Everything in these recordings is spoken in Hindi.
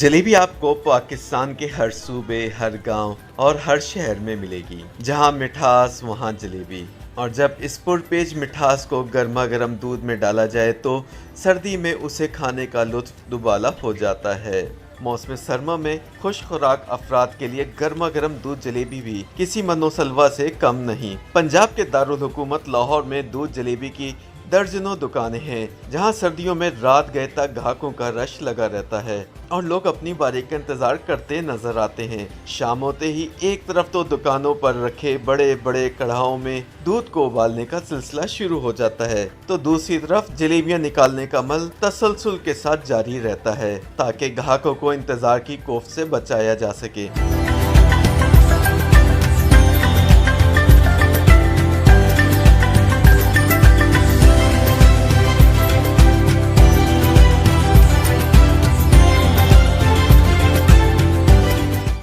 जलेबी आपको पाकिस्तान के हर सूबे, हर गांव और हर शहर में मिलेगी। जहां मिठास वहां जलेबी। और जब इस पुरपेज मिठास को गर्मा गर्म दूध में डाला जाए तो सर्दी में उसे खाने का लुत्फ दुबाला हो जाता है। मौसम सरमा में खुश खुराक अफराद के लिए गर्मा गर्म दूध जलेबी भी किसी मनोसलवा से कम नहीं। पंजाब के दारुल हुकूमत लाहौर में दूध जलेबी की दर्जनों दुकानें हैं, जहां सर्दियों में रात गए तक ग्राहकों का रश लगा रहता है और लोग अपनी बारी का इंतजार करते नजर आते हैं। शाम होते ही एक तरफ तो दुकानों पर रखे बड़े बड़े कढ़ाओं में दूध को उबालने का सिलसिला शुरू हो जाता है, तो दूसरी तरफ जलेबियां निकालने का अमल तसलसल के साथ जारी रहता है ताकि ग्राहकों को इंतजार की कोफ से बचाया जा सके।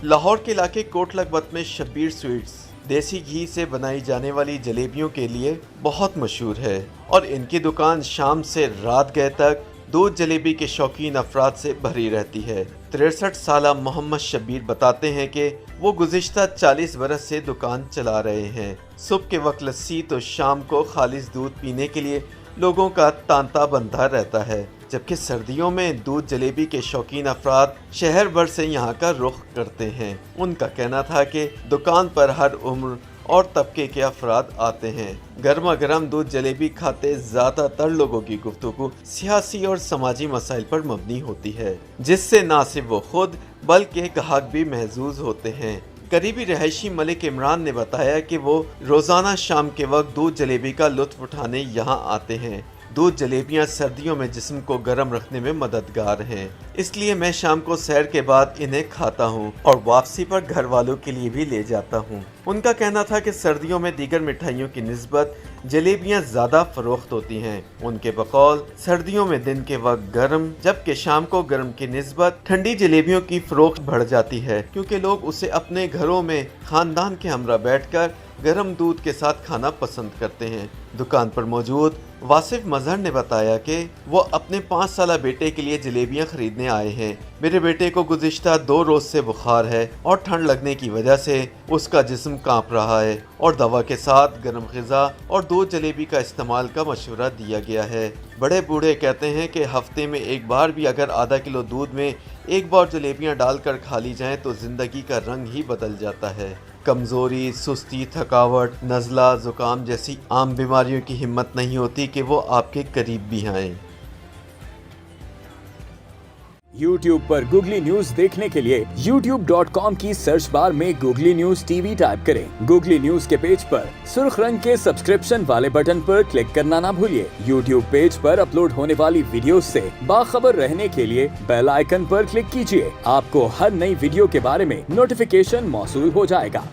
लाहौर के इलाके कोट लखपत में शब्बीर स्वीट्स देसी घी से बनाई जाने वाली जलेबियों के लिए बहुत मशहूर है और इनकी दुकान शाम से रात गए तक दूध जलेबी के शौकीन अफराद से भरी रहती है। 63 साला मोहम्मद शब्बीर बताते हैं कि वो गुज़िश्ता 40 बरस से दुकान चला रहे हैं। सुबह के वक्त लस्सी तो शाम को खालिस दूध पीने के लिए लोगों का तांता बनता रहता है, जबकि सर्दियों में दूध जलेबी के शौकीन अफराद शहर भर से यहाँ का रुख करते हैं। उनका कहना था कि दुकान पर हर उम्र और तबके के अफराद आते हैं। गर्मा गर्म दूध जलेबी खाते ज़्यादातर लोगों की गुफ्तगू सियासी और समाजी मसाइल पर मबनी होती है, जिससे न सिर्फ वो खुद बल्कि ग्राहक भी महजूज होते हैं। करीबी रहायशी मलिक इमरान ने बताया कि वो रोज़ाना शाम के वक्त दूध जलेबी का लुत्फ उठाने यहाँ आते हैं। दूध जलेबियाँ सर्दियों में जिस्म को गर्म रखने में मददगार हैं, इसलिए मैं शाम को सैर के बाद इन्हें खाता हूँ और वापसी पर घर वालों के लिए भी ले जाता हूँ। उनका कहना था कि सर्दियों में दीगर मिठाइयों की निस्बत जलेबियाँ ज़्यादा फरोख्त होती हैं। उनके बकौल सर्दियों में दिन के वक्त गर्म जबकि शाम को गर्म की निस्बत ठंडी जलेबियों की फरोख्त बढ़ जाती है, क्योंकि लोग उसे अपने घरों में खानदान के हमरा बैठकर गर्म दूध के साथ खाना पसंद करते हैं। दुकान पर मौजूद वासिफ मजहर ने बताया कि वो अपने 5 साला बेटे के लिए जलेबियां खरीदने आए हैं। मेरे बेटे को गुज़िश्ता 2 रोज से बुखार है और ठंड लगने की वजह से उसका जिस्म कांप रहा है और दवा के साथ गर्म ग़िज़ा और दूध जलेबी का इस्तेमाल का मशवरा दिया गया है। बड़े बूढ़े कहते हैं कि हफ्ते में एक बार भी अगर आधा किलो दूध में एक बार जलेबियाँ डालकर खा ली जाएँ तो ज़िंदगी का रंग ही बदल जाता है। कमज़ोरी, सुस्ती, थकावट, नज़ला, ज़ुकाम जैसी आम बीमारियों की हिम्मत नहीं होती कि वो आपके करीब भी आएं। YouTube पर गूगली न्यूज देखने के लिए youtube.com की सर्च बार में गूगली न्यूज टीवी टाइप करें। गूगली न्यूज के पेज पर सुर्ख रंग के सब्सक्रिप्शन वाले बटन पर क्लिक करना ना भूलिए। YouTube पेज पर अपलोड होने वाली वीडियोस से बाखबर रहने के लिए बेल आइकन पर क्लिक कीजिए। आपको हर नई वीडियो के बारे में नोटिफिकेशन मौसूल हो जाएगा।